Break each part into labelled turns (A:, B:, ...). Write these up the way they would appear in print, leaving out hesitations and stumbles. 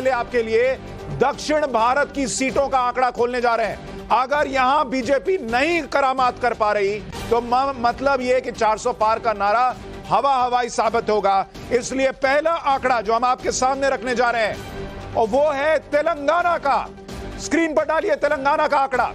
A: पहले आपके लिए दक्षिण भारत की सीटों का आंकड़ा खोलने जा रहे हैं। अगर यहां बीजेपी नहीं करामात कर पा रही तो मतलब यह कि 400 पार का नारा हवा हवाई साबित होगा। इसलिए पहला आंकड़ा जो हम आपके सामने रखने जा रहे हैं और वो है तेलंगाना का। स्क्रीन पर डालिए तेलंगाना का आंकड़ा।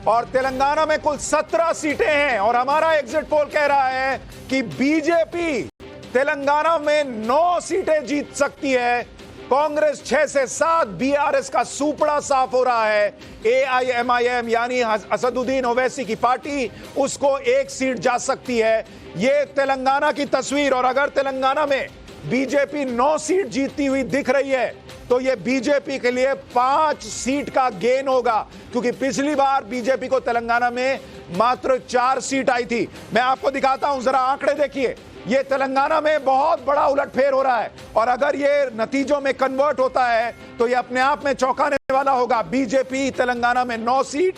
A: और तेलंगाना में कुल 17 सीटें हैं और हमारा एग्जिट पोल कह रहा है कि बीजेपी तेलंगाना में 9 सीटें जीत सकती है। कांग्रेस 6 से 7, बीआरएस का सुपड़ा साफ हो रहा है। एआईएमआईएम यानी असदुद्दीन ओवैसी की पार्टी, उसको 1 सीट जा सकती है। यह तेलंगाना की तस्वीर। और अगर तेलंगाना में बीजेपी 9 सीट जीतती हुई दिख रही है तो यह बीजेपी के लिए 5 सीट का गेन होगा, क्योंकि पिछली बार बीजेपी को तेलंगाना में मात्र 4 सीट आई थी। मैं आपको दिखाता हूं, जरा आंकड़े देखिए। ये तेलंगाना में बहुत बड़ा उलटफेर हो रहा है और अगर ये नतीजों में कन्वर्ट होता है तो ये अपने आप में चौंकाने वाला होगा। बीजेपी तेलंगाना में 9 सीट,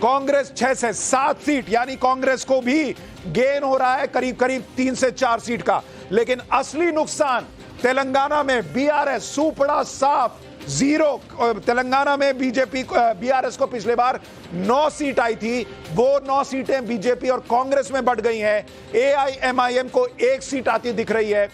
A: कांग्रेस 6 से 7 सीट, यानी कांग्रेस को भी गेन हो रहा है करीब करीब 3 से 4 सीट का। लेकिन असली नुकसान तेलंगाना में बीआरएस सुपड़ा साफ 0। तेलंगाना में बीजेपी बीआरएस को पिछले बार 9 सीट आई थी, वो 9 सीटें बीजेपी और कांग्रेस में बढ़ गई हैं। एआईएमआईएम को 1 सीट आती दिख रही है।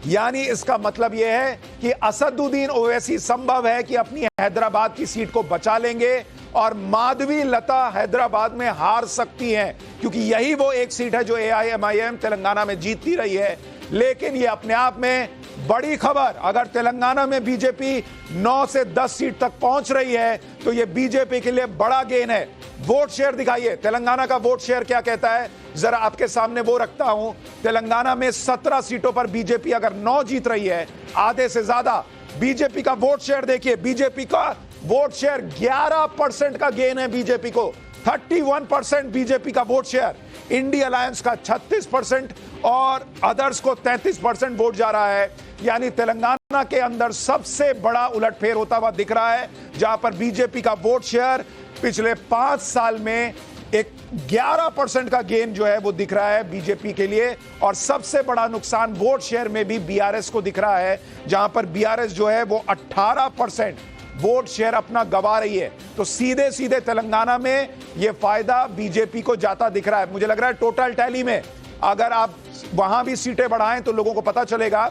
A: यानी इसका मतलब यह है कि असदुद्दीन ओवैसी संभव है कि अपनी हैदराबाद की सीट को बचा लेंगे और माधवी लता हैदराबाद में हार सकती हैं, क्योंकि यही वो 1 सीट है जो एआईएमआईएम तेलंगाना में जीतती रही है। लेकिन ये अपने आप में बड़ी खबर। अगर तेलंगाना में बीजेपी 9 से 10 सीट तक पहुंच रही है तो ये बीजेपी के लिए बड़ा गेन है। वोट शेयर दिखाइए, तेलंगाना का वोट शेयर क्या कहता है, जरा आपके सामने वो रखता हूं। तेलंगाना में 17 सीटों पर बीजेपी अगर 9 जीत रही है, आधे से ज्यादा। बीजेपी का वोट शेयर देखिए, बीजेपी का वोट शेयर 11% का गेन है बीजेपी को। 31% बीजेपी का वोट शेयर, इंडिया अलायंस का 36% और अदर्स को 33% वोट जा रहा है। यानी तेलंगाना के अंदर सबसे बड़ा उलटफेर होता हुआ दिख रहा है, जहां पर बीजेपी का वोट शेयर पिछले 5 साल में एक 11% का गेन जो है वो दिख रहा है बीजेपी के लिए। और सबसे बड़ा नुकसान वोट शेयर में भी बीआरएस को दिख रहा है, जहां पर बीआरएस जो है वो 18% वोट शेयर अपना गवा रही है। तो सीधे सीधे तेलंगाना में यह फायदा बीजेपी को जाता दिख रहा है। मुझे लग रहा है टोटल टैली में अगर आप वहां भी सीटें बढ़ाएं तो लोगों को पता चलेगा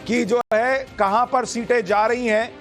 A: कि जो है कहां पर सीटें जा रही हैं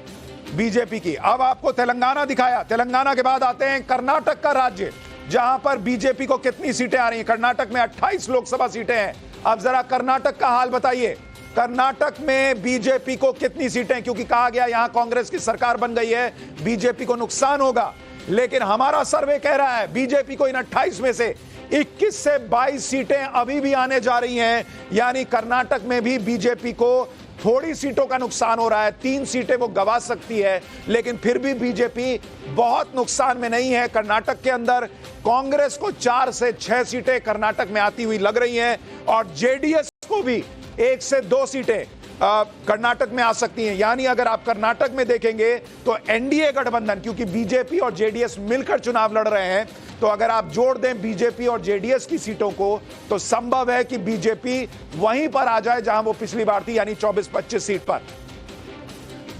A: बीजेपी की। अब आपको तेलंगाना दिखाया, तेलंगाना के बाद आते हैं कर्नाटक का राज्य, जहां पर बीजेपी को कितनी सीटें आ रही हैं। कर्नाटक में 28 लोकसभा सीटें हैं। अब जरा कर्नाटक का हाल बताइए, कर्नाटक में बीजेपी को कितनी सीटें, क्योंकि कहा गया यहां कांग्रेस की सरकार बन गई है, बीजेपी को नुकसान होगा। लेकिन हमारा सर्वे कह रहा है बीजेपी को इन 28 में से 21 से 22 सीटें अभी भी आने जा रही हैं। यानी कर्नाटक में भी बीजेपी को थोड़ी सीटों का नुकसान हो रहा है, 3 सीटें वो गवा सकती है, लेकिन फिर भी बीजेपी बहुत नुकसान में नहीं है। कर्नाटक के अंदर कांग्रेस को 4 से 6 सीटें कर्नाटक में आती हुई लग रही हैं और जेडीएस को भी 1 से 2 सीटें कर्नाटक में आ सकती हैं। यानी अगर आप कर्नाटक में देखेंगे तो एनडीए गठबंधन, क्योंकि बीजेपी और जेडीएस मिलकर चुनाव लड़ रहे हैं, तो अगर आप जोड़ दें बीजेपी और जेडीएस की सीटों को तो संभव है कि बीजेपी वहीं पर आ जाए जहां वो पिछली बार थी, यानी 24-25 सीट पर।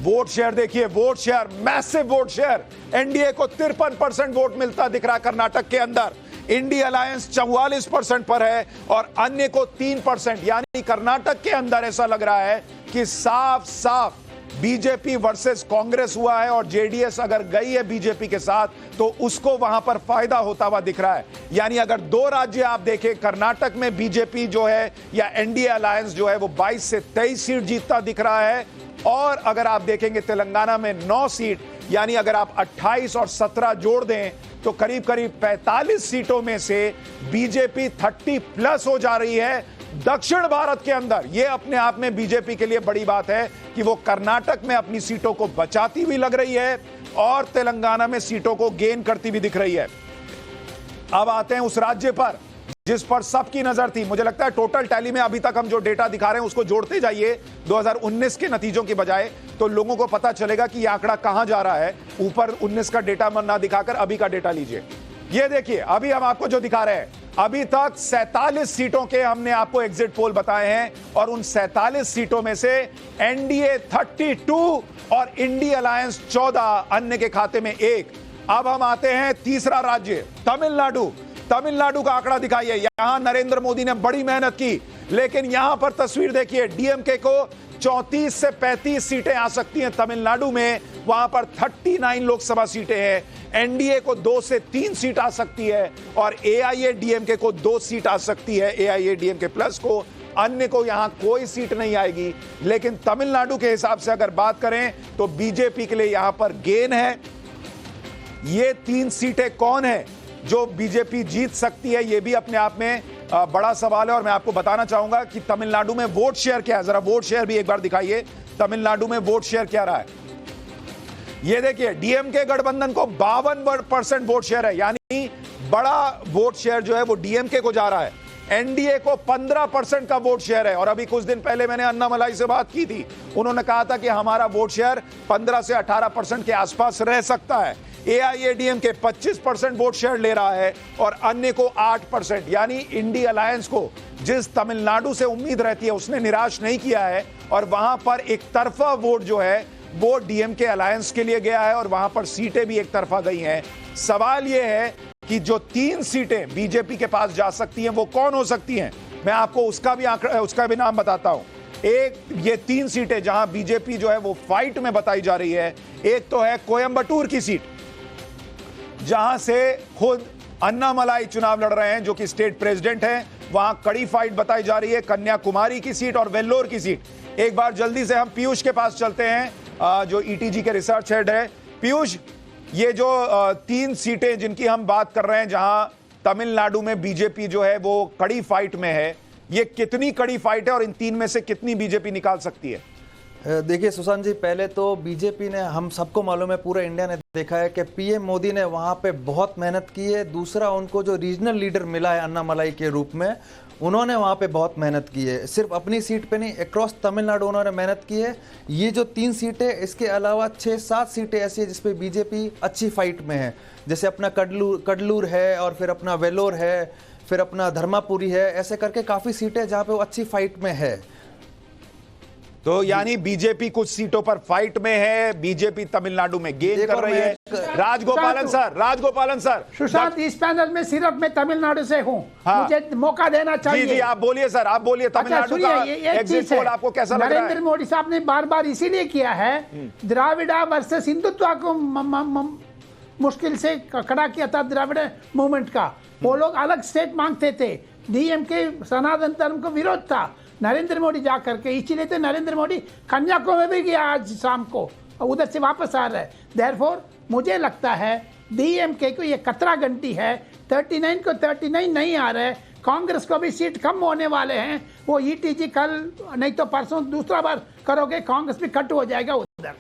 A: वोट शेयर देखिए, vote share, massive vote share. NDA को 53% वोट मिलता दिख रहा है कर्नाटक के अंदर। इंडिया अलायंस 44% पर है और अन्य को 3%। यानी कर्नाटक के अंदर ऐसा लग रहा है कि साफ साफ बीजेपी वर्सेस कांग्रेस हुआ है और जेडीएस अगर गई है बीजेपी के साथ तो उसको वहां पर फायदा होता हुआ दिख रहा है। यानी अगर 2 राज्य आप देखें, कर्नाटक में बीजेपी जो है या एनडीए अलायंस जो है वो 22 से 23 सीट जीतता दिख रहा है, और अगर आप देखेंगे तेलंगाना में 9 सीट, यानी अगर आप 28 और 17 जोड़ दें तो करीब करीब 45 सीटों में से बीजेपी 30+ हो जा रही है दक्षिण भारत के अंदर। यह अपने आप में बीजेपी के लिए बड़ी बात है कि वो कर्नाटक में अपनी सीटों को बचाती हुई लग रही है और तेलंगाना में सीटों को गेन करती हुई दिख रही है। अब आते हैं उस राज्य पर जिस पर सबकी नजर थी। मुझे लगता है टोटल टैली में अभी तक हम जो डेटा दिखा रहे हैं उसको जोड़ते जाइए 2019 के नतीजों की बजाय, तो लोगों को पता चलेगा कि यह आंकड़ा कहां जा रहा है। ऊपर 19 का डेटा ना दिखाकर अभी का डेटा लीजिए। ये देखिए, अभी हम आपको जो दिखा रहे हैं अभी तक 47 सीटों के हमने आपको एग्जिट पोल बताए हैं और उन 47 सीटों में से एनडीए 32 और इंडिया अलायंस 14, अन्य के खाते में 1। अब हम आते हैं तीसरा राज्य तमिलनाडु। तमिलनाडु का आंकड़ा दिखाइए। यहां नरेंद्र मोदी ने बड़ी मेहनत की, लेकिन यहां पर तस्वीर देखिए, डीएमके को 34 से 35 सीटें आ सकती हैं तमिलनाडु में, वहां पर 39 लोकसभा सीटें हैं। एनडीए को 2 से 3 सीट आ सकती है और एआईएडीएमके को 2 सीट आ सकती है, एआईएडीएमके प्लस को। अन्य को यहां कोई सीट नहीं आएगी। लेकिन तमिलनाडु के हिसाब से अगर बात करें तो बीजेपी के लिए यहां पर गेन है। ये 3 सीटें कौन है जो बीजेपी जीत सकती है, ये भी अपने आप में बड़ा सवाल है। और मैं आपको बताना चाहूंगा कि तमिलनाडु में वोट शेयर क्या है। जरा वोट शेयर भी एक बार दिखाइए, तमिलनाडु में वोट शेयर क्या रहा है। ये देखिए, डीएमके गठबंधन को 52% वोट शेयर है, यानी बड़ा वोट शेयर जो है वो डीएमके को जा रहा है। एनडीए को 15% का वोट शेयर है। और अभी कुछ दिन पहले मैंने अन्नामलाई से बात की थी, उन्होंने कहा था कि हमारा वोट शेयर 15 से 18% के आसपास रह सकता है। एआईएडीएमके 25% वोट शेयर ले रहा है और अन्य को 8%, यानी इंडिया अलायंस को जिस तमिलनाडु से उम्मीद रहती है उसने निराश नहीं किया है। और वहां पर एक तरफा वोट जो है वो डीएमके अलायंस के लिए गया है और वहां पर सीटें भी एक तरफा गई हैं। सवाल यह है कि जो 3 सीटें बीजेपी के पास जा सकती हैं वो कौन हो सकती हैं। मैं आपको उसका भी नाम बताता हूं। एक, ये 3 सीटें जहां बीजेपी जो है वो फाइट में बताई जा रही है। एक तो है कोयंबटूर की सीट, जहां से खुद अन्नामलाई चुनाव लड़ रहे हैं, जो कि स्टेट प्रेसिडेंट हैं। वहां कड़ी फाइट बताई जा रही है। कन्याकुमारी की सीट और वेल्लोर की सीट। एक बार जल्दी से हम पीयूष के पास चलते हैं, जो ईटीजी के रिसर्च हेड है। पीयूष, ये जो 3 सीटें जिनकी हम बात कर रहे हैं, जहां तमिलनाडु में बीजेपी जो है वो कड़ी फाइट में है, ये कितनी कड़ी फाइट है और इन 3 में से कितनी बीजेपी निकाल सकती है?
B: देखिए सुशांत जी, पहले तो बीजेपी ने, हम सबको मालूम है, पूरा इंडिया ने देखा है कि पीएम मोदी ने वहां पे बहुत मेहनत की है। दूसरा, उनको जो रीजनल लीडर मिला है अन्नामलाई के रूप में, उन्होंने वहां पे बहुत मेहनत की है। सिर्फ अपनी सीट पे नहीं, अक्रॉस तमिलनाडु उन्होंने मेहनत की है। ये जो 3 सीटें, इसके अलावा 6-7 सीटें ऐसी है जिसपे बीजेपी अच्छी फाइट में है। जैसे अपना कडलूर है और फिर अपना वेलोर है, फिर अपना धर्मापुरी है। ऐसे करके काफ़ी सीटें जहाँ पे वो अच्छी फाइट में है।
A: तो यानी बीजेपी कुछ सीटों पर फाइट में है, बीजेपी तमिलनाडु में गेन कर रही है। राजगोपालन सर,
C: सुशांत, इस पैनल में सिर्फ मैं तमिलनाडु से हूँ। हाँ। मुझे मौका देना चाहिए।
A: जी, आप बोलिए सर, आप बोलिए। तमिलनाडु का एग्जिट पोल आपको कैसा लग रहा है?
C: नरेंद्र मोदी साहब ने बार बार इसीलिए किया है, द्राविड़ा वर्सेस हिंदुत्व को मुश्किल से खड़ा किया था, द्राविड़ मूवमेंट का। वो लोग अलग स्टेट मांगते थे, डीएमके सनातन धर्म को विरोध था। नरेंद्र मोदी जा करके, इसीलिए तो नरेंद्र मोदी कन्याकुमारी भी गया आज शाम को, उधर से वापस आ रहा है। देयरफॉर मुझे लगता है डीएमके को ये कतरा घंटी है। 39 को 39 नहीं आ रहा है। कांग्रेस को भी सीट कम होने वाले हैं। वो ईटीजी कल नहीं तो परसों दूसरा बार करोगे, कांग्रेस भी कट हो जाएगा उधर।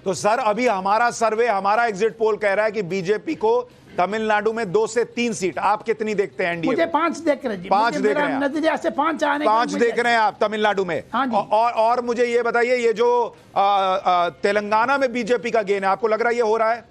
A: तो सर, अभी हमारा सर्वे, हमारा एग्जिट पोल कह रहा है कि बीजेपी को तमिलनाडु में 2 से 3 सीट। आप कितनी देखते हैं?
C: मुझे 5 देख रहे हैं।
A: 5 देख रहे हैं
C: नजरिया से 5 आने
A: 5 देख रहे हैं आप तमिलनाडु में।
C: हाँ जी।
A: और मुझे ये बताइए, ये जो तेलंगाना में बीजेपी का गेन है, आपको लग रहा है ये हो रहा है?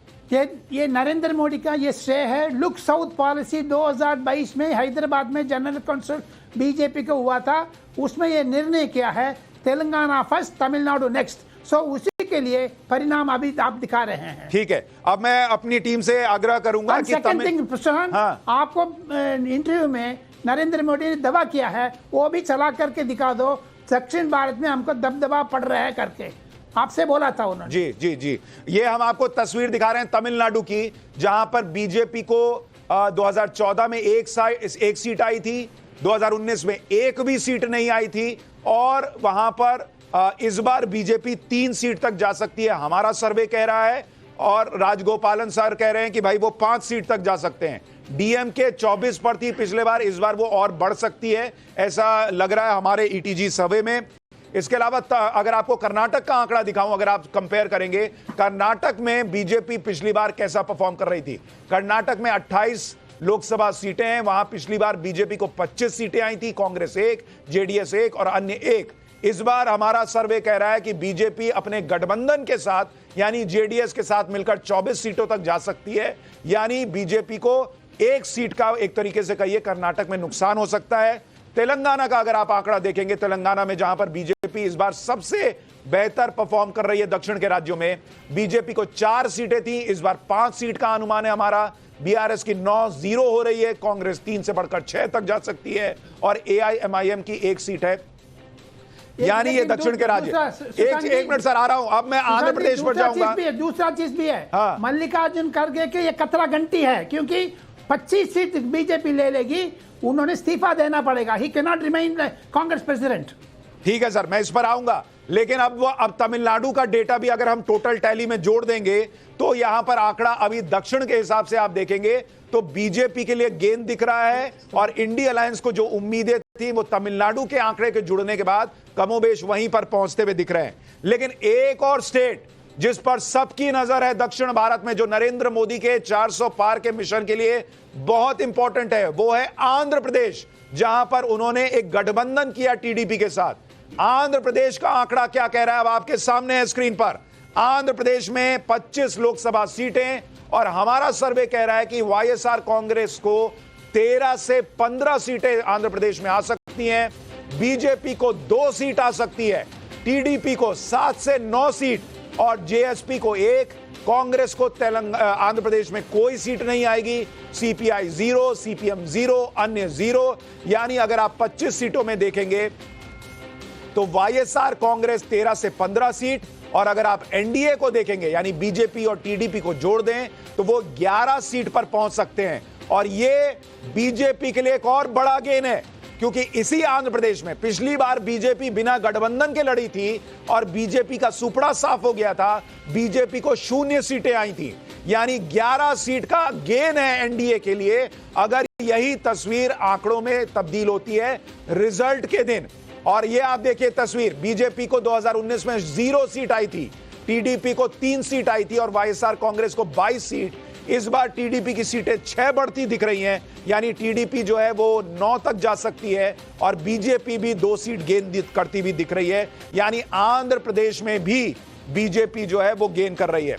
C: ये नरेंद्र मोदी का ये श्रेय है। लुक साउथ पॉलिसी 2022 में हैदराबाद में जनरल काउंसिल बीजेपी को हुआ था, उसमें ये निर्णय किया है तेलंगाना फर्स्ट, तमिलनाडु नेक्स्ट। सो उसी के लिए परिणाम अभी आप दिखा रहे हैं।
A: ठीक है, अब मैं अपनी टीम से आग्रह करूंगा कि
C: आपको इंटरव्यू में नरेंद्र मोदी ने दावा किया है, वो भी चला करके दिखा दो, दक्षिण भारत में हमको दबदबा पड़ रहा है करके आपसे बोला था उन्होंने।
A: जी जी जी, ये हम आपको तस्वीर दिखा रहे हैं तमिलनाडु की, जहां पर बीजेपी को 2014 में एक सीट आई थी, 2019 में एक भी सीट नहीं आई थी, और वहां पर इस बार बीजेपी 3 सीट तक जा सकती है, हमारा सर्वे कह रहा है। और राजगोपालन सर कह रहे हैं कि भाई वो 5 सीट तक जा सकते हैं। डीएमके 24 पर थी पिछले बार, इस बार वो और बढ़ सकती है, ऐसा लग रहा है हमारे ईटीजी सर्वे में। इसके अलावा अगर आपको कर्नाटक का आंकड़ा दिखाऊं, अगर आप कंपेयर करेंगे, कर्नाटक में बीजेपी पिछली बार कैसा परफॉर्म कर रही थी। कर्नाटक में 28 लोकसभा सीटें हैं, वहां पिछली बार बीजेपी को 25 सीटें आई थी, कांग्रेस 1, जेडीएस 1 और अन्य 1। इस बार हमारा सर्वे कह रहा है कि बीजेपी अपने गठबंधन के साथ, यानी जेडीएस के साथ मिलकर 24 सीटों तक जा सकती है। यानी बीजेपी को एक सीट का एक तरीके से कहिए कर्नाटक में नुकसान हो सकता है। तेलंगाना का अगर आप आंकड़ा देखेंगे, तेलंगाना में जहां पर बीजेपी इस बार सबसे बेहतर परफॉर्म कर रही है दक्षिण के राज्यों में, बीजेपी को 4 सीटें थी, इस बार 5 सीट का अनुमान है हमारा। बीआरएस की 9-0 हो रही है, कांग्रेस 3 से बढ़कर 6 तक जा सकती है और एआईएमआईएम की 1 सीट है। यानी ये दक्षिण के राज्य। एक मिनट सर, आ रहा हूं, अब मैं आंध्र प्रदेश पर जाऊंगा।
C: दूसरा चीज भी है,
A: हाँ।
C: मल्लिकार्जुन खड़गे के ये कतरा घंटी है, क्योंकि 25 सीट बीजेपी ले लेगी, उन्होंने इस्तीफा देना पड़ेगा। He can not remain Congress president.
A: ठीक है सर, मैं इस पर आऊंगा, लेकिन अब तमिलनाडु का डेटा भी अगर हम टोटल टैली में जोड़ देंगे तो यहां पर आंकड़ा अभी दक्षिण के हिसाब से आप देखेंगे तो बीजेपी के लिए गेन दिख रहा है और इंडी अलायंस को जो उम्मीदें थी वो तमिलनाडु के आंकड़े के जुड़ने के बाद कमोबेश वहीं पर पहुंचते हुए दिख रहे हैं। लेकिन एक और स्टेट जिस पर सबकी नजर है दक्षिण भारत में, जो नरेंद्र मोदी के 400 पार के मिशन के लिए बहुत इंपॉर्टेंट है, वो है आंध्र प्रदेश, जहां पर उन्होंने एक गठबंधन किया टीडीपी के साथ। आंध्र प्रदेश का आंकड़ा क्या कह रहा है अब आपके सामने है स्क्रीन पर। आंध्र प्रदेश में 25 लोकसभा सीटें और हमारा सर्वे कह रहा है कि वाईएसआर कांग्रेस को 13 से 15 सीटें आंध्र प्रदेश में आ सकती हैं, बीजेपी को 2 सीट आ सकती है, टीडीपी को 7 से 9 सीट और जेएसपी को 1, कांग्रेस को आंध्र प्रदेश में कोई सीट नहीं आएगी, सीपीआई 0, सीपीएम 0, अन्य 0। यानी अगर आप 25 सीटों में देखेंगे तो वाईएसआर कांग्रेस 13 से 15 सीट, और अगर आप एनडीए को देखेंगे यानी बीजेपी और टीडीपी को जोड़ दें तो वो 11 सीट पर पहुंच सकते हैं। और ये बीजेपी के लिए एक और बड़ा गेन है, क्योंकि इसी आंध्र प्रदेश में पिछली बार बीजेपी बिना गठबंधन के लड़ी थी और बीजेपी का सुपड़ा साफ हो गया था, बीजेपी को 0 सीटें आई थी। यानी 11 सीट का गेन है एनडीए के लिए अगर यही तस्वीर आंकड़ों में तब्दील होती है रिजल्ट के दिन। और ये आप देखिए तस्वीर, बीजेपी को 2019 में 0 सीट आई थी, टीडीपी को 3 सीट आई थी और वाईएसआर कांग्रेस को 22 सीट। इस बार टीडीपी की सीटें 6 बढ़ती दिख रही हैं, यानी टीडीपी जो है वो 9 तक जा सकती है और बीजेपी भी 2 सीट गेन करती भी दिख रही है। यानी आंध्र प्रदेश में भी बीजेपी जो है वो गेन कर रही है।